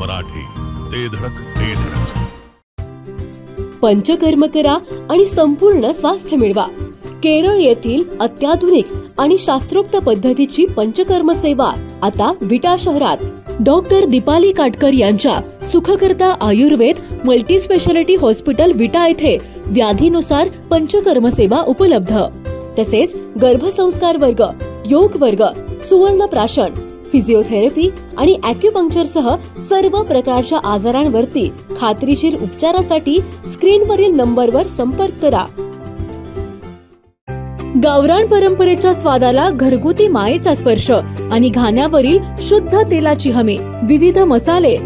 मराठी, ते धडक ते धडक. पंचकर्म करा आणि संपूर्ण स्वास्थ्य मिळवा. केरळ येथील अत्याधुनिक आणि शास्त्रोक्त पद्धतीची पंचकर्म सेवा आता विटा शहरात डॉक्टर दीपाली काटकर यांच्या सुखकर्ता आयुर्वेद मल्टी स्पेशालिटी हॉस्पिटल विटा येथे व्याधीनुसार पंचकर्म सेवा उपलब्ध. तसेच गर्भसंस्कार वर्ग, योग वर्ग, सुवर्ण प्राशन, फिजिओथेरपी आणि ॲक्युपंक्चर सह सर्व प्रकारच्या आजारांवरती खात्रीशीर उपचारासाठी स्क्रीनवरील नंबरवर संपर्क करा. गावरान परंपरेच्या स्वादाला घरगुती मायेचा स्पर्श आणि घाण्यावरील शुद्ध तेलाची हमी, विविध मसाले,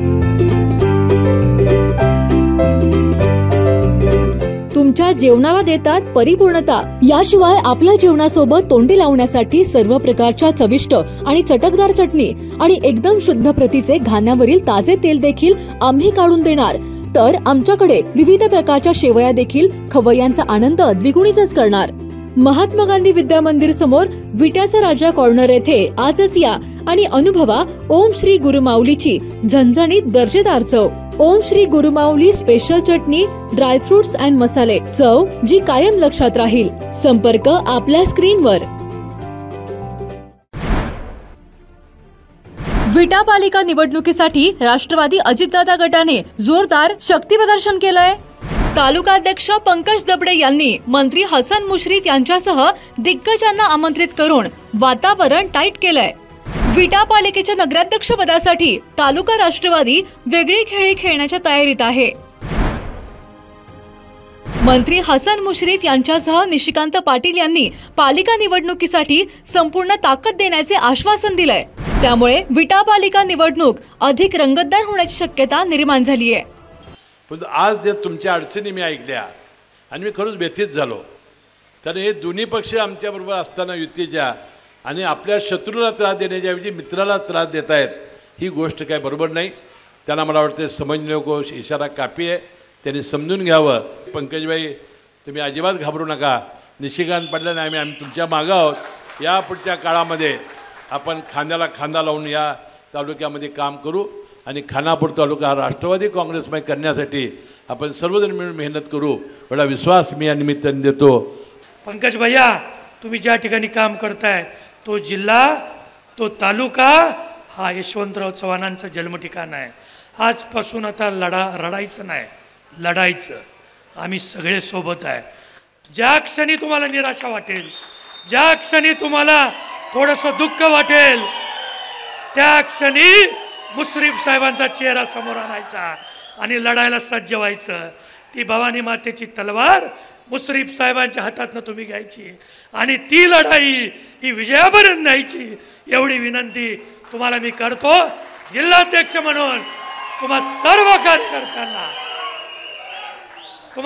तुमच्या जेवणाला देतात परिपूर्णता. याशिवाय आपल्या जेवणासोबत तोंडी लावण्यासाठी सर्व प्रकारच्या चविष्ट आणि चटकदार चटणी आणि एकदम शुद्ध प्रतीचे घाण्यावरील ताजे तेल देखील आम्ही काढून देणार. तर आमच्याकडे विविध प्रकारच्या शेवया देखील खवय्यांचा आनंद द्विगुणितच करणार. महात्मा गांधी विद्या मंदिर समोर विट्याचा राजा कॉर्नर येथे आजच या आणि अनुभवा ओम श्री गुरुमाऊलीची झणझणीत दर्जेदार चव. ओम श्री गुरुमाऊली स्पेशल चटणी, ड्रायफ्रुट्स अँड मसाले, चव जी कायम लक्षात राहील. संपर्क आपल्या स्क्रीनवर. विटा पालिका निवडणुकीसाठी राष्ट्रवादी अजितदादा गटाने जोरदार शक्ती प्रदर्शन केलंय. तालुकाध्यक्ष पंकज दबडे यांनी मंत्री हसन मुश्रीफ यांच्यासह दिग्गजांना आमंत्रित करून वातावरण टाईट केलंय. विटा पालिकेच्या नगराध्यक्ष पदासाठी तालुका राष्ट्रवादी वेगळी खेळी खेळण्याच्या तयारीत आहे. मंत्री हसन मुश्रीफ यांच्यासह निशिकांत पाटील यांनी पालिका निवडणुकीसाठी संपूर्ण ताकद देण्याचे आश्वासन दिलंय. त्यामुळे विटा पालिका निवडणूक अधिक रंगतदार होण्याची शक्यता निर्माण झाली आहे. पण आज जे तुमच्या अडचणी मी ऐकल्या आणि मी खरंच व्यथित झालो. कारण हे दोन्ही पक्ष आमच्याबरोबर असताना युतीच्या आणि आपल्या शत्रूला त्रास देण्याच्याऐवजी मित्राला त्रास देत आहेत, ही गोष्ट काय बरोबर नाही. त्यांना मला वाटतं समजणे नको, इशारा काफी आहे, त्यांनी समजून घ्यावं. पंकजबाई, तुम्ही अजिबात घाबरू नका. निशिकांत पडल्याने आम्ही तुमच्या मागं आहोत. या पुढच्या काळामध्ये आपण खांद्याला खांदा लावून या तालुक्यामध्ये काम करू आणि खानापूर तालुका हा राष्ट्रवादी काँग्रेसमय करण्यासाठी आपण सर्वजण मिळून मेहनत करू, एवढा विश्वास मी या निमित्ताने देतो. पंकज भैया, तुम्ही ज्या ठिकाणी काम करताय तो जिल्हा, तो तालुका हा यशवंतराव चव्हाणांचं जन्म ठिकाण आहे. आजपासून आता रडायचं नाही, लढायचं. आम्ही सगळे सोबत आहे. ज्या क्षणी तुम्हाला निराशा वाटेल, ज्या क्षणी तुम्हाला थोडंसं दुःख वाटेल, त्या क्षणी मुश्रीफ साहेबांचा चेहरा समोर आणायचा आणि लढायला सज्ज व्हायचं. ती भवानी मातेची तलवार मुश्रीफ साहेबांच्या हातातनं तुम्ही घ्यायची आणि ती लढाई ही विजयापर्यंत न्यायची, एवढी विनंती तुम्हाला मी करतो. जिल्हाध्यक्ष म्हणून तुम्हा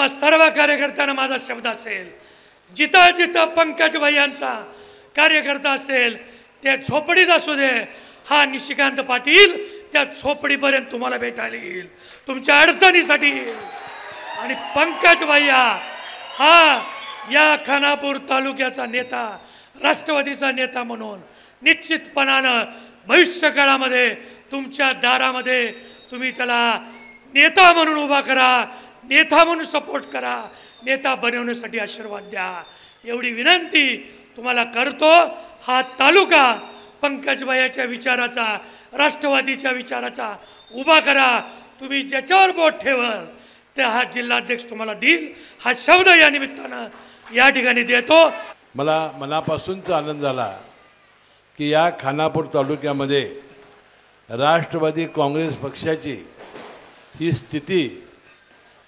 सर्व कार्यकर्त्यांना माझा शब्द असेल, जिथं जिथं पंकज भैयांचा कार्यकर्ता असेल त्या झोपडीत असू दे, हा निशिकांत पाटील त्या झोपडीपर्यंत तुम्हाला भेटायला येईल, तुमच्या अडचणीसाठी. आणि पंकज भैया हा या खानापूर तालुक्याचा नेता, राष्ट्रवादीचा नेता म्हणून निश्चितपणानं भविष्य काळामध्ये तुमच्या दारामध्ये तुम्ही त्याला नेता म्हणून उभा करा, नेता म्हणून सपोर्ट करा, नेता बनवण्यासाठी आशीर्वाद द्या, एवढी विनंती तुम्हाला करतो. हा तालुका पंकजबाईच्या विचाराचा, राष्ट्रवादीच्या विचाराचा उभा करा. तुम्ही ज्याच्यावर बोट ठेवाल त्या हा जिल्हाध्यक्ष तुम्हाला देईल, हा शब्द या निमित्तानं या ठिकाणी देतो. मला मनापासूनचा आनंद झाला की या खानापूर तालुक्यामध्ये राष्ट्रवादी काँग्रेस पक्षाची ही स्थिती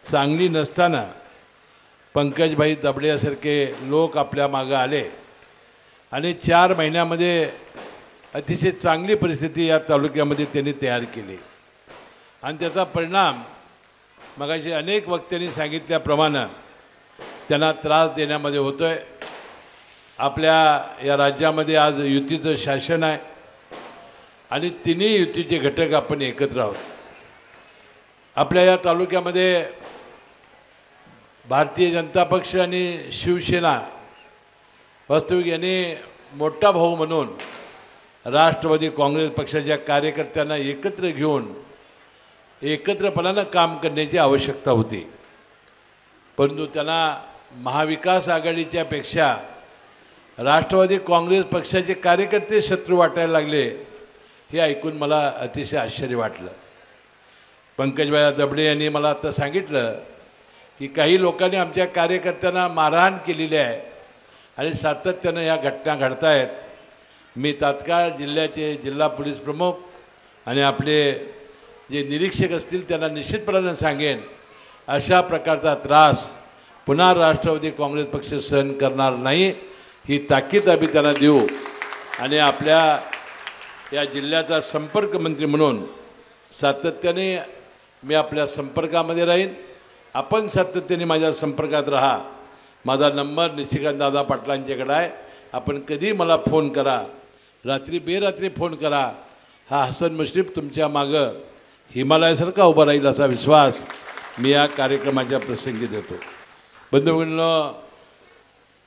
चांगली नसताना पंकजभाई दबडे यासारखे लोक आपल्या मागं आले आणि 4 महिन्यामध्ये अतिशय चांगली परिस्थिती या तालुक्यामध्ये त्यांनी तयार केली. आणि त्याचा परिणाम मगाशी अनेक वक्त्यांनी सांगितल्याप्रमाणे त्यांना त्रास देण्यामध्ये होतो आहे. आपल्या या राज्यामध्ये आज युतीचं शासन आहे आणि तिन्ही युतीचे घटक आपण एकत्र आहोत. आपल्या या तालुक्यामध्ये भारतीय जनता पक्ष आणि शिवसेना वास्तविक यांनी मोठा भाऊ म्हणून राष्ट्रवादी काँग्रेस पक्षाच्या कार्यकर्त्यांना एकत्र घेऊन एकत्रपणानं काम करण्याची आवश्यकता होती, परंतु त्यांना महाविकास आघाडीच्या पेक्षा राष्ट्रवादी काँग्रेस पक्षाचे कार्यकर्ते शत्रू वाटायला लागले, हे ऐकून मला अतिशय आश्चर्य वाटलं. पंकजभाई दबडे यांनी मला आता सांगितलं की काही लोकांनी आमच्या कार्यकर्त्यांना मारहाण केलेली आहे आणि सातत्यानं या घटना घडत आहेत. मी तात्काळ जिल्ह्याचे जिल्हा पोलीस प्रमुख आणि आपले जे निरीक्षक असतील त्यांना निश्चितपणानं सांगेन, अशा प्रकारचा त्रास पुन्हा राष्ट्रवादी काँग्रेस पक्ष सहन करणार नाही, ही ताकीद आम्ही त्यांना देऊ. आणि आपल्या या जिल्ह्याचा संपर्क मंत्री म्हणून सातत्याने मी आपल्या संपर्कामध्ये राहीन. आपण सातत्याने माझ्या संपर्कात राहा. माझा नंबर निशिकांत दादा पाटलांच्याकडे आहे. आपण कधी मला फोन करा, रात्री बेरात्री फोन करा. हा हसन मुश्रीफ तुमच्या मागं हिमालयासारखा उभा राहील असा विश्वास मी या कार्यक्रमाच्या प्रसंगी देतो. बंधुभगिनींनो,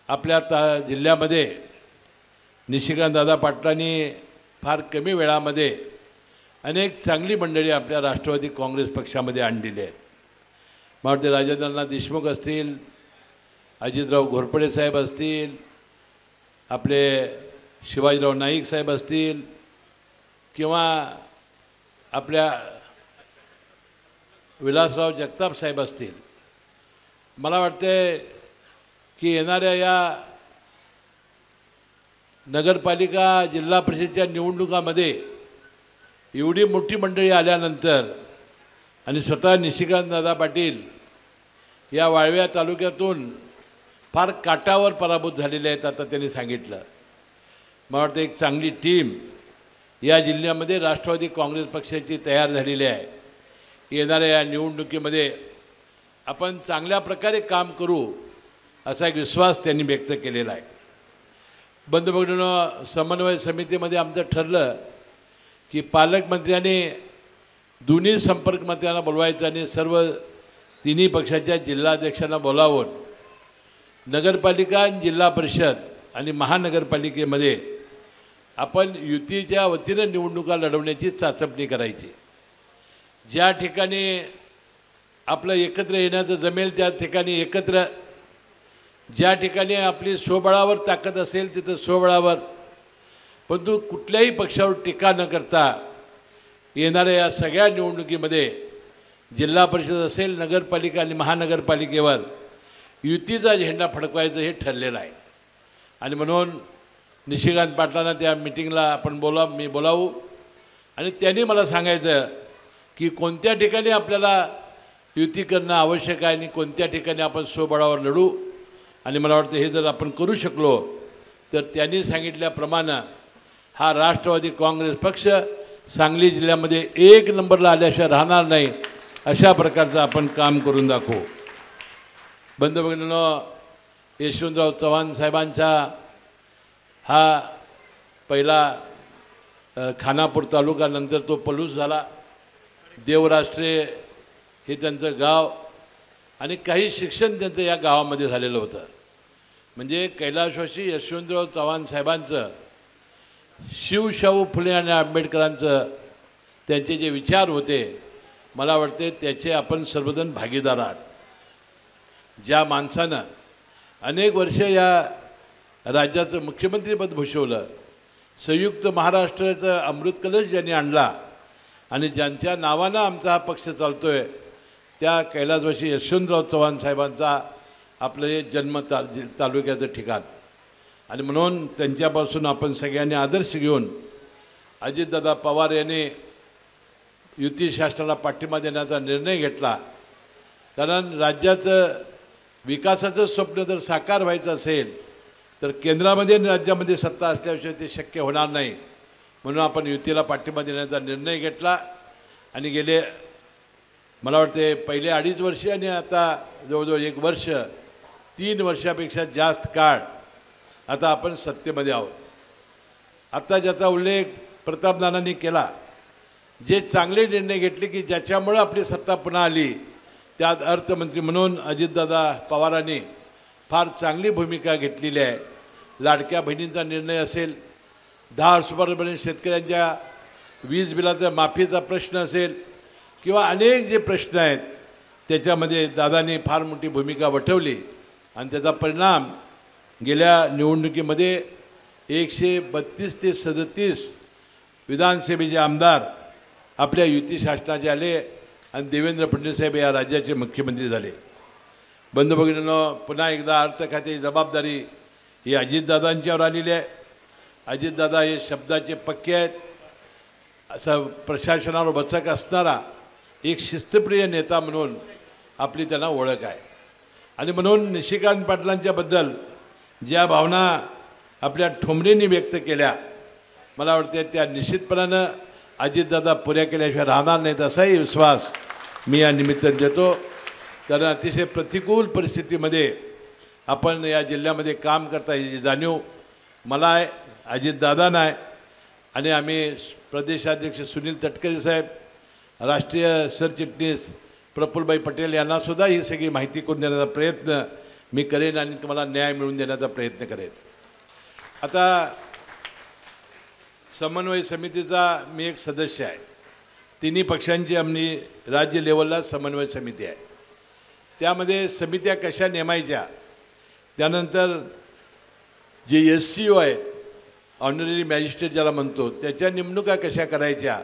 आपल्या जिल्ह्यामध्ये निशिकांत दादा पाटलांनी फार कमी वेळामध्ये अनेक चांगली मंडळी आपल्या राष्ट्रवादी काँग्रेस पक्षामध्ये आणलेली आहेत. मला वाटते राजेंद्रनाथ देशमुख असतील, अजितराव घोरपडे साहेब असतील, आपले शिवाजीराव नाईक साहेब असतील, किंवा आपल्या विलासराव जगताप साहेब असतील. मला वाटते की येणाऱ्या या नगरपालिका जिल्हा परिषदेच्या निवडणुकामध्ये एवढी मोठी मंडळी आल्यानंतर आणि स्वतः निशिकांत दादा पाटील या वाळव्या तालुक्यातून फार काटावर पराभूत झालेले आहेत, आता त्यांनी सांगितलं. मला वाटतं एक चांगली टीम या जिल्ह्यामध्ये राष्ट्रवादी काँग्रेस पक्षाची तयार झालेली आहे. येणाऱ्या या निवडणुकीमध्ये आपण चांगल्या प्रकारे काम करू असा एक विश्वास त्यांनी व्यक्त केलेला आहे. बंधुभगिनींनो, समन्वय समितीमध्ये आमचं ठरलं की पालकमंत्र्यांनी दोन्ही संपर्कमंत्र्यांना बोलवायचं आणि सर्व तिन्ही पक्षाच्या जिल्हाध्यक्षांना बोलावून नगरपालिका, जिल्हा परिषद आणि महानगरपालिकेमध्ये आपण युतीच्या वतीनं निवडणुका लढवण्याची चाचपणी करायची. ज्या ठिकाणी आपलं एकत्र येण्याचं जमेल त्या ठिकाणी एकत्र, ज्या ठिकाणी आपली स्वबळावर ताकद असेल तिथं स्वबळावर, परंतु कुठल्याही पक्षावर टीका न करता येणाऱ्या या सगळ्या निवडणुकीमध्ये जिल्हा परिषद असेल, नगरपालिका आणि महानगरपालिकेवर युतीचा झेंडा फडकवायचं हे ठरलेलं आहे. आणि म्हणून निशिकांत पाटलांना त्या मिटिंगला आपण मी बोलावू आणि त्यांनी मला सांगायचं की कोणत्या ठिकाणी आपल्याला युती करणं आवश्यक आहे आणि कोणत्या ठिकाणी आपण स्वबळावर लढू. आणि मला वाटतं हे जर आपण करू शकलो तर त्यांनी सांगितल्याप्रमाणे हा राष्ट्रवादी काँग्रेस पक्ष सांगली जिल्ह्यामध्ये 1 नंबरला आल्याशिवाय राहणार नाही, अशा प्रकारचं आपण काम करून दाखवू. बंधुभगिनींनो, यशवंतराव चव्हाण साहेबांचा हा पहिला खानापूर तालुका, नंतर तो पलूस झाला. देवराष्ट्रे हे त्यांचं गाव आणि काही शिक्षण त्यांचं या गावामध्ये झालेलं होतं. म्हणजे कैलासवासी यशवंतराव चव्हाण साहेबांचं, शिवशाहू फुले आणि आंबेडकरांचं त्यांचे जे विचार होते, मला वाटते त्याचे आपण सर्वजण भागीदार आहात. ज्या माणसानं अनेक वर्ष या राज्याचं मुख्यमंत्रीपद भूषवलं, संयुक्त महाराष्ट्राचं अमृत कलश ज्यांनी आणला आणि ज्यांच्या नावानं आमचा हा पक्ष चालतो आहे, त्या कैलासवासी यशवंतराव चव्हाण साहेबांचा आपलं हे जन्म तालुक्याचं ठिकाण. आणि म्हणून त्यांच्यापासून आपण सगळ्यांनी आदर्श घेऊन अजितदादा पवार यांनी युती शासनाला पाठिंबा देण्याचा निर्णय घेतला. कारण राज्याचं विकासाचं स्वप्न जर साकार व्हायचं असेल तर केंद्रामध्ये आणि राज्यामध्ये सत्ता असल्याशिवाय ते शक्य होणार नाही. म्हणून आपण युतीला पाठिंबा देण्याचा निर्णय घेतला आणि गेले मला वाटते पहिले 2.5 वर्ष आणि आता जवळजवळ 1 वर्ष, 3 वर्षापेक्षा जास्त काळ आता आपण सत्तेमध्ये आहोत. आत्ता ज्याचा उल्लेख प्रतापदादांनी केला, जे चांगले निर्णय घेतले की ज्याच्यामुळं आपली सत्ता पुन्हा आली, त्यात अर्थमंत्री म्हणून अजितदादा पवारांनी फार चांगली भूमिका घेतलेली आहे. लाडक्या बहिणींचा निर्णय असेल, 10 वर्षापर्यंत शेतकऱ्यांच्या वीज बिलाचा माफीचा प्रश्न असेल, किंवा अनेक जे प्रश्न आहेत त्याच्यामध्ये दादांनी फार मोठी भूमिका वठवली आणि त्याचा परिणाम गेल्या निवडणुकीमध्ये 132 ते 37 विधानसभेचे आमदार आपल्या युती शासनाचे आले आणि देवेंद्र फडणवीस साहेब या राज्याचे मुख्यमंत्री झाले. बंधू भगिनींनो, पुन्हा एकदा अर्थ खात्याची जबाबदारी ही अजितदादांच्यावर आलेली आहे. अजितदादा हे शब्दाचे पक्के आहेत. असं प्रशासनावर बचक असणारा एक शिस्तप्रिय नेता म्हणून आपली त्यांना ओळख आहे. आणि म्हणून निशिकांत पाटलांच्याबद्दल ज्या भावना आपल्या ठोंबरेंनी व्यक्त केल्या, मला वाटते त्या निश्चितपणानं अजितदादा पुऱ्या केल्याशिवाय राहणार नाहीत असाही विश्वास मी या निमित्ताने देतो. कारण अतिशय प्रतिकूल परिस्थितीमध्ये आपण या जिल्ह्यामध्ये काम करता ही जाणीव मला आहे, अजितदादांना आहे. आणि आम्ही प्रदेशाध्यक्ष सुनील तटकरे साहेब, राष्ट्रीय सरचिटणीस प्रफुल्लभाई पटेल यांनासुद्धा ही सगळी माहिती करून देण्याचा प्रयत्न मी करेन आणि तुम्हाला न्याय मिळवून देण्याचा प्रयत्न करेन. आता समन्वय समितीचा मी एक सदस्य आहे. तिन्ही पक्षांची आमची राज्य लेवलला समन्वय समिती आहे. त्यामध्ये समित्या कशा नेमायच्या, त्यानंतर जे SCO आहेत, ऑनररी मॅजिस्ट्रेट ज्याला म्हणतो, त्याच्या नेमणुका कशा करायच्या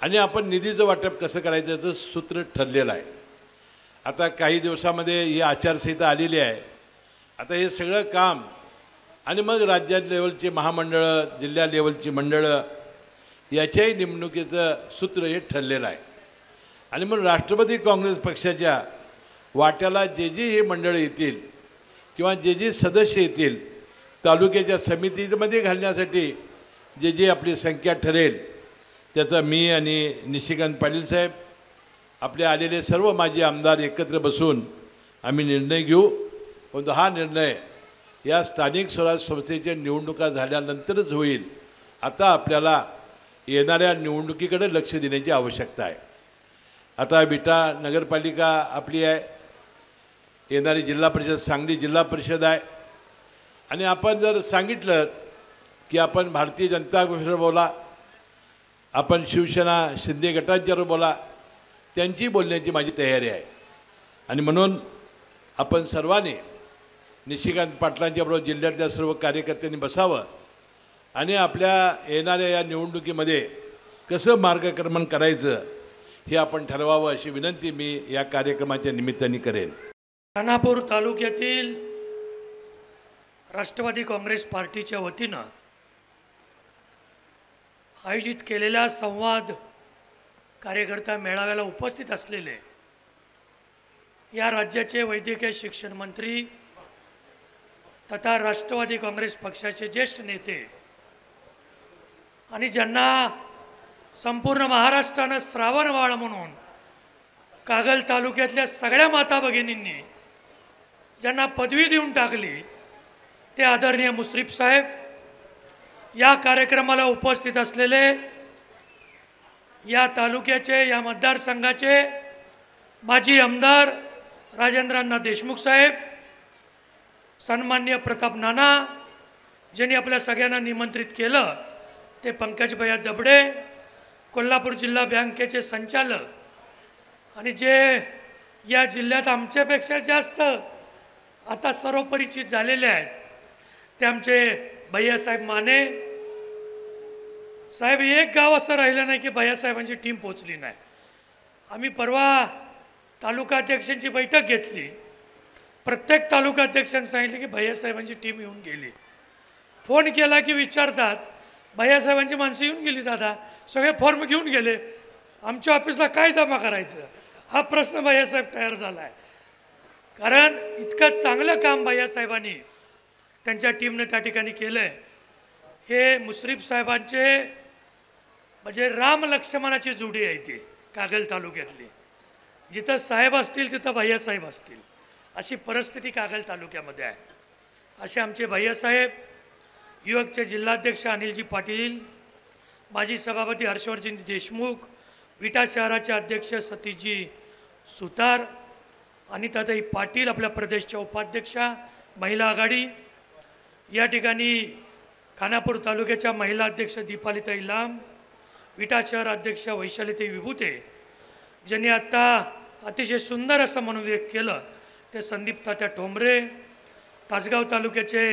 आणि आपण निधीचं वाटप कसं करायचं याचं सूत्र ठरलेलं आहे. आता काही दिवसामध्ये ही आचारसंहिता आलेली आहे. आता हे सगळं काम आणि मग राज्यात लेवलची महामंडळं, जिल्हा लेवलची मंडळं याच्याही नेमणुकीचं सूत्र हे ठरलेलं आहे. आणि म्हणून राष्ट्रवादी काँग्रेस पक्षाच्या वाट्याला जे हे मंडळं येतील किंवा जे सदस्य येतील, तालुक्याच्या समितीमध्ये घालण्यासाठी जे आपली संख्या ठरेल त्याचा मी आणि निशिकांत पाटील साहेब, आपले आलेले सर्व माजी आमदार एकत्र बसून आम्ही निर्णय घेऊ. परंतु हा निर्णय या स्थानिक स्वराज्य संस्थेच्या निवडणुका झाल्यानंतरच होईल. आता आपल्याला येणाऱ्या निवडणुकीकडे लक्ष देण्याची आवश्यकता आहे. आता विटा नगरपालिका आपली आहे, येणारी जिल्हा परिषद सांगली जिल्हा परिषद आहे. आणि आपण जर सांगितलं की आपण भारतीय जनता पक्षावर बोला, आपण शिवसेना शिंदे गटांच्यावर बोला, त्यांची बोलण्याची माझी तयारी आहे. आणि म्हणून आपण सर्वांनी निशिकांत पाटलांच्याबरोबर जिल्ह्यातल्या सर्व कार्यकर्त्यांनी बसावं आणि आपल्या येणाऱ्या या निवडणुकीमध्ये कसं मार्गक्रमण करायचं हे आपण ठरवावं अशी विनंती मी या कार्यक्रमाच्या निमित्ताने करेन. खानापूर तालुक्यातील राष्ट्रवादी काँग्रेस पार्टीच्या वतीनं आयोजित केलेल्या संवाद कार्यकर्ता मेळाव्याला उपस्थित असलेले या राज्याचे वैद्यकीय शिक्षण मंत्री तथा राष्ट्रवादी काँग्रेस पक्षाचे ज्येष्ठ नेते आणि ज्यांना संपूर्ण महाराष्ट्रानं श्रावणबाळ म्हणून कागल तालुक्यातल्या सगळ्या माता भगिनींनी ज्यांना पदवी देऊन टाकली, ते आदरणीय मुश्रीफ साहेब, या कार्यक्रमाला उपस्थित असलेले या तालुक्याचे, या मतदारसंघाचे माजी आमदार राजेंद्रअण्णा देशमुख साहेब, सन्माननीय प्रताप नाना, ज्यांनी आपल्या सगळ्यांना निमंत्रित केलं, ते पंकजभैया दबडे, कोल्हापूर जिल्हा बँकेचे संचालक आणि जे या जिल्ह्यात आमच्यापेक्षा जास्त आता सर्वपरिचित झालेले आहेत ते आमचे भैयासाहेब माने साहेब. एक गाव असं राहिलं नाही की भैयासाहेबांची टीम पोचली नाही. आम्ही परवा तालुकाध्यक्षांची बैठक घेतली. प्रत्येक तालुकाध्यक्षांनी सांगितलं की भैयासाहेबांची टीम येऊन गेली. फोन केला की विचारतात, भैयासाहेबांची माणसं येऊन गेली दादा, सगळे फॉर्म घेऊन गेले, आमच्या ऑफिसला काय जमा करायचं, हा प्रश्न भैयासाहेब तयार झाला आहे. कारण इतकं चांगलं काम भैयासाहेबांनी त्यांच्या टीमनं त्या ठिकाणी केलं आहे. हे मुश्रीफ साहेबांचे म्हणजे राम लक्ष्मणाची जोडी आहे ती कागल तालुक्यातली. जिथं साहेब असतील तिथं भैयासाहेब असतील, अशी परिस्थिती कागल तालुक्यामध्ये आहे. असे आमचे भैयासाहेब, युवकचे जिल्हाध्यक्ष अनिलजी पाटील, माजी सभापती हर्षवर्धनजी देशमुख, विटा शहराचे अध्यक्ष सतीशजी सुतार, अनिताताई पाटील आपल्या प्रदेशच्या उपाध्यक्षा, महिला आघाडी, या ठिकाणी खानापूर तालुक्याच्या महिला अध्यक्ष दीपालीताई लांब, विटा शहर अध्यक्ष वैशालीताई विभूते, ज्यांनी आत्ता अतिशय सुंदर असं मनोव्यक्त केलं ते संदीप तात्या ठोंबरे, तासगाव तालुक्याचे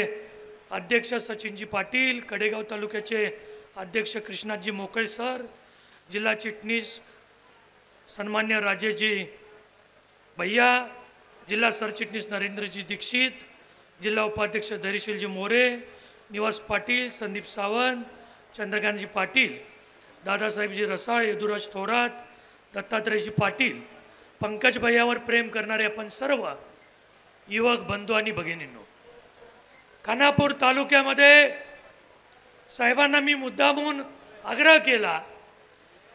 अध्यक्ष सचिनजी पाटील, कडेगाव तालुक्याचे अध्यक्ष कृष्णाजी मोकळे सर, जिल्हा चिटणीस सन्मान्य राजेजी भैया, जिल्हा सरचिटणीस नरेंद्रजी दीक्षित, जिल्हा उपाध्यक्ष धैर्यशीलजी मोरे, निवास पाटील, संदीप सावंत, चंद्रकांतजी पाटील, दादासाहेबजी रसाळ, यदुराज थोरात, दत्तात्रयजी पाटील, पंकज भैयावर प्रेम करणारे आपण सर्व युवक बंधू आणि भगिनींनो, खानापूर तालुक्यामध्ये साहेबांना मी मुद्दामून आग्रह केला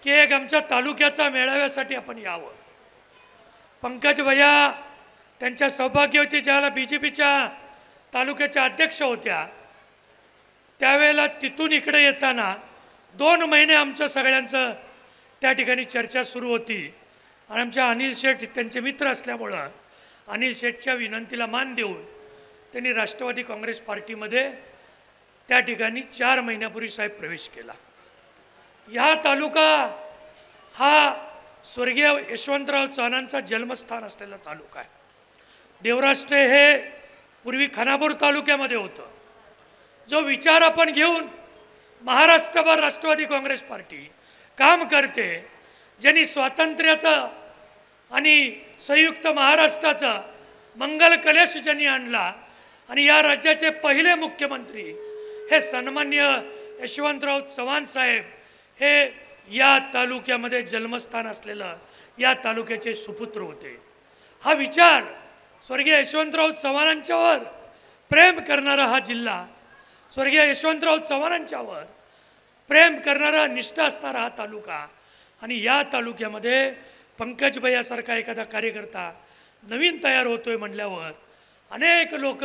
की एक आमच्या तालुक्याचा मेळाव्यासाठी आपण यावं. पंकज भैया त्यांच्या सौभाग्यवती ज्याला BJPच्या तालुक्याच्या अध्यक्ष होत्या त्यावेळेला तिथून इकडे येताना 2 महिने आमचं सगळ्यांचं त्या ठिकाणी चर्चा सुरू होती आणि आमच्या अनिल शेठ त्यांचे मित्र असल्यामुळं अनिल शेठच्या विनंतीला मान देऊन त्यांनी राष्ट्रवादी काँग्रेस पार्टीमध्ये त्या ठिकाणी 4 महिन्यापूर्वी साहेब प्रवेश केला. या तालुका हा स्वर्गीय यशवंतराव चव्हाणांचा जन्मस्थान असलेला तालुका आहे. देवराष्ट्रे हे पूर्वी खानापूर तालुक्यामध्ये होतं. जो विचार आपण घेऊन महाराष्ट्रभर राष्ट्रवादी काँग्रेस पार्टी काम करते, ज्यांनी स्वातंत्र्याचं आणि संयुक्त महाराष्ट्राचं मंगल कलश ज्यांनी आणला आणि या राज्याचे पहिले मुख्यमंत्री हे सन्मान्य यशवंतराव चव्हाण साहेब हे या तालुक्यामध्ये जन्मस्थान असलेलं या तालुक्याचे सुपुत्र होते. हा विचार स्वर्गीय यशवंतराव चव्हाणांच्यावर प्रेम करणारा हा जिल्हा, स्वर्गीय यशवंतराव चव्हाणांच्यावर प्रेम करणारा निष्ठा असणारा हा तालुका आणि या तालुक्यामध्ये पंकज भैयासारखा एखादा कार्यकर्ता नवीन तयार होतोय म्हटल्यावर अनेक लोक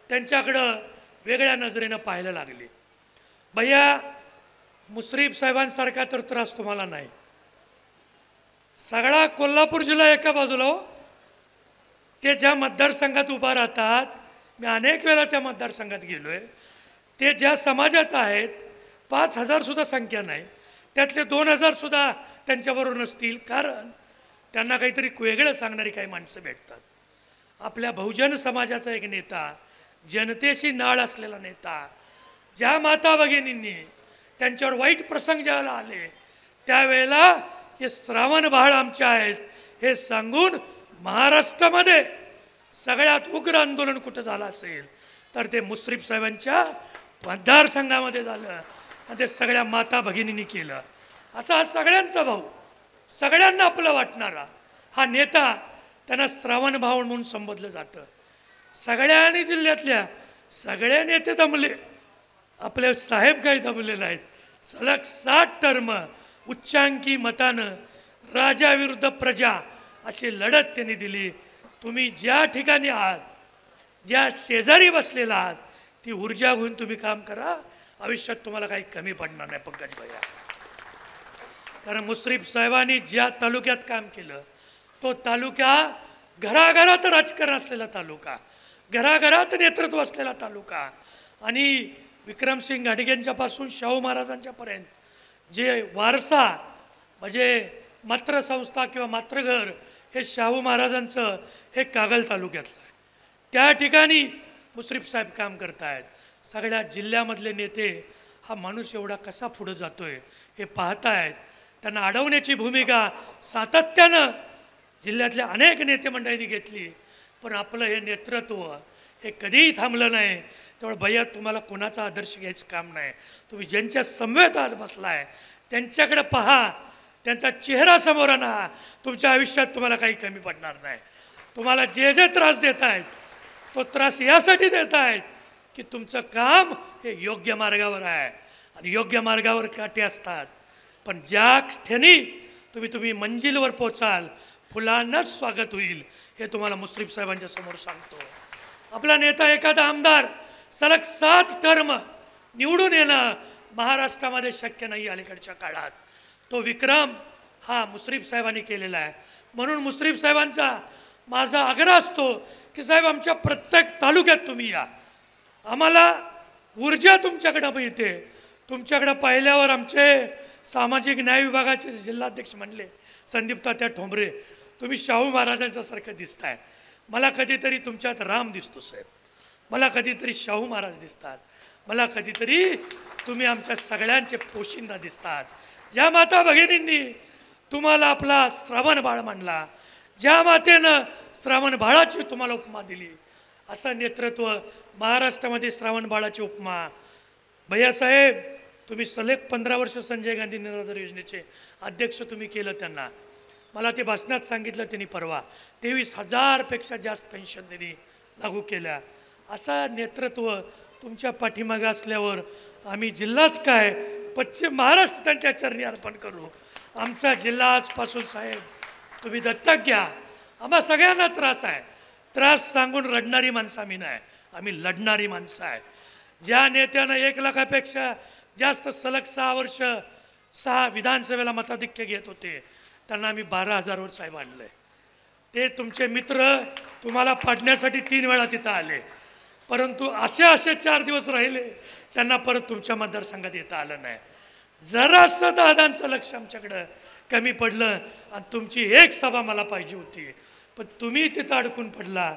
त्यांच्याकडं वेगळ्या नजरेनं पाहायला लागले. भैया मुश्रीफ साहेबांसारखा तर त्रास तुम्हाला नाही. सगळा कोल्हापूर जिल्हा एका बाजूला हो, ते ज्या मतदारसंघात उभा राहतात, मी अनेक वेळा त्या मतदारसंघात गेलो आहे, ते ज्या समाजात आहेत 5,000 सुद्धा संख्या नाही, त्यातले 2,000 सुद्धा त्यांच्याबरोबर नसतील, कारण त्यांना काहीतरी वेगळं सांगणारी काही माणसं भेटतात. आपल्या बहुजन समाजाचा एक नेता, जनतेशी नाळ असलेला नेता, ज्या माता भगिनींनी त्यांच्यावर वाईट प्रसंग ज्यावेळेला आले त्यावेळेला हे श्रावण बाळ आमचे आहेत हे सांगून महाराष्ट्रामध्ये सगळ्यात उग्र आंदोलन कुठं झालं असेल तर ते मुश्रीफ साहेबांच्या मतदारसंघामध्ये झालं आणि ते सगळ्या माता भगिनींनी केलं. असा हा सगळ्यांचा भाऊ, सगळ्यांना आपलं वाटणारा हा नेता, त्यांना श्रावण भाऊ म्हणून संबोधलं जातं. सगळ्यांनी जिल्ह्यातल्या सगळे नेते दमले, आपले साहेब काही दमले नाहीत. सलग 60 टर्म उच्चांकी मतानं राजाविरुद्ध प्रजा अशी लढत त्यांनी दिली. तुम्ही ज्या ठिकाणी आहात, ज्या शेजारी बसलेला आहात, ती ऊर्जा घेऊन तुम्ही काम करा. आयुष्यात तुम्हाला काही कमी पडणार नाही पंकज भैया. कारण मुश्रीफ साहेबांनी ज्या तालुक्यात काम केलं तो तालुका घराघरात राजकारण असलेला तालुका, घराघरात नेतृत्व असलेला तालुका आणि विक्रमसिंग घाटगेंच्यापासून शाहू महाराजांच्यापर्यंत जे वारसा म्हणजे मात्रसंस्था किंवा मात्रघर हे शाहू महाराजांचं हे कागल तालुक्यातलं आहे. त्या ठिकाणी मुश्रीफ साहेब काम करत आहेत. सगळ्या जिल्ह्यामधले नेते हा माणूस एवढा कसा पुढं जातोय हे पाहतायत. त्यांना अडवण्याची भूमिका सातत्यानं जिल्ह्यातल्या अनेक नेते मंडळींनी घेतली, पण आपलं हे नेतृत्व हे कधीही थांबलं नाही. त्यामुळे भैया तुम्हाला कोणाचा आदर्श घ्यायचं काम नाही. तुम्ही ज्यांच्या समवेत आज बसलाय त्यांच्याकडे पहा, त्यांचा चेहरा समोर आणा. तुमच्या आयुष्यात तुम्हाला काही कमी पडणार नाही. तुम्हाला जे जे त्रास देत आहेत तो त्रास यासाठी देत आहेत की तुमचं काम हे योग्य मार्गावर आहे आणि योग्य मार्गावर काटे असतात. पण ज्या क्षणी तुम्ही मंजिलवर पोचाल फुलांनाच स्वागत होईल हे तुम्हाला मुश्रीफ साहेबांच्या समोर सांगतो. आपला नेता एखादा आमदार सलग 7 टर्म निवडून येणं महाराष्ट्रामध्ये शक्य नाही अलीकडच्या काळात. तो विक्रम हा मुश्रीफ साहेबांनी केलेला आहे. म्हणून मुश्रीफ साहेबांचा माझा आग्रह असतो की साहेब आमच्या प्रत्येक तालुक्यात तुम्ही या. आम्हाला ऊर्जा तुमच्याकडं मिळते. तुमच्याकडं पाहिल्यावर आमचे सामाजिक न्याय विभागाचे जिल्हाध्यक्ष म्हणले संदीप तात्या ठोंबरे, तुम्ही शाहू महाराजांच्या सारखं दिसताय. मला कधीतरी तुमच्यात राम दिसतो साहेब, मला कधीतरी शाहू महाराज दिसतात, मला कधीतरी तुम्ही आमच्या सगळ्यांचे पोशिंदा दिसतात. ज्या माता भगिनींनी तुम्हाला आपला श्रावण बाळ मानला, ज्या मातेनं श्रावण बाळाची तुम्हाला उपमा दिली, असं नेतृत्व महाराष्ट्रामध्ये श्रावण बाळाची उपमा. भैयासाहेब, तुम्ही सलग 15 वर्ष संजय गांधी निराधार योजनेचे अध्यक्ष तुम्ही केलं. त्यांना मला ते भाषणात सांगितलं त्यांनी परवा, 23,000पेक्षा जास्त पेन्शन त्यांनी लागू केल्या. असा नेतृत्व तुमच्या पाठीमागे असल्यावर आम्ही जिल्हाच काय पश्चिम महाराष्ट्र त्यांच्या चरणी अर्पण करू. आमचा जिल्हा आजपासून साहेब तुम्ही दत्तक घ्या. आम्हा सगळ्यांना त्रास आहे. त्रास सांगून रडणारी माणसं आम्ही नाही, आम्ही लढणारी माणसं आहे. ज्या नेत्यानं 1 लाखापेक्षा जास्त सलग 6 वर्ष 6 विधानसभेला मताधिक्य घेत होते, त्यांना आम्ही 12,000वर साहेब आणलंय. ते तुमचे मित्र तुम्हाला पाडण्यासाठी 3 वेळा तिथं आले, परंतु असे 4 दिवस राहिले, त्यांना परत तुमच्या मतदारसंघात येता आलं नाही. जरासं दादांचं लक्ष आमच्याकडं कमी पडलं आणि तुमची एक सभा मला पाहिजे होती, पण तुम्ही तिथं अडकून पडला.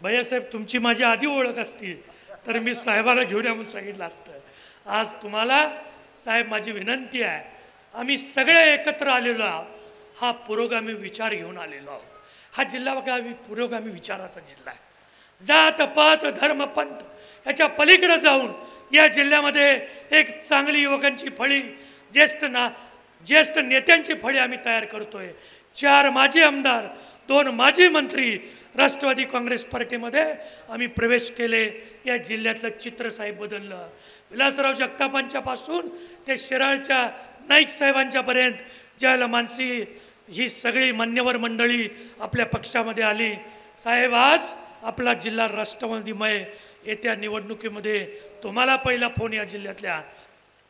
भैयासाहेब, तुमची माझी आधी ओळख असती तर मी साहेबाला घेऊन या म्हणून सांगितलं असतं. आज तुम्हाला साहेब माझी विनंती आहे, आम्ही सगळे एकत्र आलेलो आहोत, हा पुरोगामी विचार घेऊन आलेलो आहोत. हा जिल्हा बघा पुरोगामी विचाराचा जिल्हा आहे. जात पात धर्म पंथ याच्या पलीकडे जाऊन या जिल्ह्यामध्ये एक चांगली युवकांची फळी, ज्येष्ठ नेत्यांची फळी आम्ही तयार करतोय. 4 माजी आमदार, 2 माजी मंत्री राष्ट्रवादी काँग्रेस पार्टीमध्ये आम्ही प्रवेश केले. या जिल्ह्यातलं चित्र साहेब बदललं. विलासराव जगतापांच्या पासून ते शिराळच्या नाईक साहेबांच्यापर्यंत ज्याला मानसी ही सगळी मान्यवर मंडळी आपल्या पक्षामध्ये आली. साहेब, आज आपला जिल्हा राष्ट्रवादीमय. येत्या निवडणुकीमध्ये तुम्हाला पहिला फोन या जिल्ह्यातल्या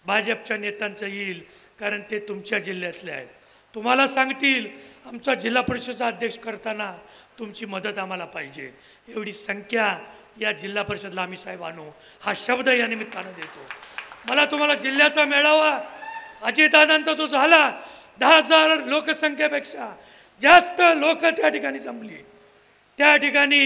भाजपच्या नेत्यांचा येईल, कारण ते तुमच्या जिल्ह्यातले आहेत. तुम्हाला सांगतील आमचा जिल्हा परिषदेचा अध्यक्ष करताना तुमची मदत आम्हाला पाहिजे, एवढी संख्या या जिल्हा परिषदला आम्ही साहेब आणू, हा शब्द या निमित्तानं देतो. मला तुम्हाला जिल्ह्याचा मेळावा अजितदादांचा जो झाला, 10,000 लोकसंख्येपेक्षा जास्त लोक त्या ठिकाणी जमली. त्या ठिकाणी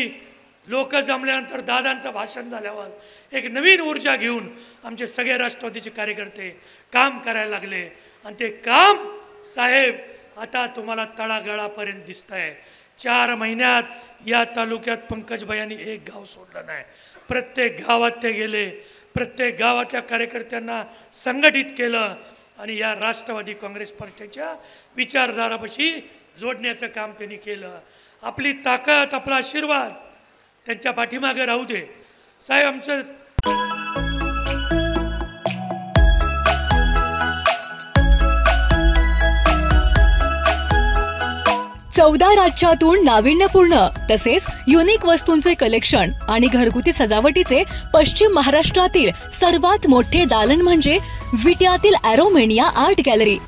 लोक जमल्यानंतर दादांचं भाषण झाल्यावर एक नवीन ऊर्जा घेऊन आमचे सगळे राष्ट्रवादीचे कार्यकर्ते काम करायला लागले. आणि ते काम साहेब आता तुम्हाला तळागाळापर्यंत दिसतंय. 4 महिन्यात या तालुक्यात पंकजभाईंनी एक गाव सोडलं नाही. प्रत्येक गावात ते गेले, प्रत्येक गावातल्या कार्यकर्त्यांना संघटित केलं आणि या राष्ट्रवादी काँग्रेस पार्टीच्या विचारधारापाशी जोडण्याचं काम त्यांनी केलं. आपली ताकद, आपला आशीर्वाद त्यांच्या पाठीमागे राहू दे साहेब. आमचं 14 राज्यातून नाविन्यपूर्ण तसेच युनिक वस्तूंचे कलेक्शन आणि घरगुती सजावटीचे पश्चिम महाराष्ट्रातील सर्वात मोठे दालन म्हणजे विट्यातील ॲरोमेनिया आर्ट गॅलरी.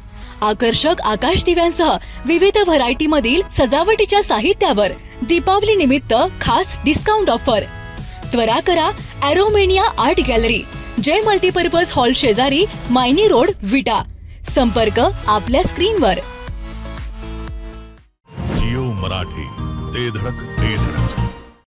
आकर्षक आकाश दिव्यांसह विविध व्हरायटीमधील सजावटीच्या साहित्यावर दीपावली निमित्त खास डिस्काउंट ऑफर. त्वरा करा, ॲरोमेनिया आर्ट गॅलरी, जय मल्टीपर्पज हॉल शेजारी, मायनी रोड, विटा. संपर्क आपल्या स्क्रीनवर. जिओ मराठी, ते धडक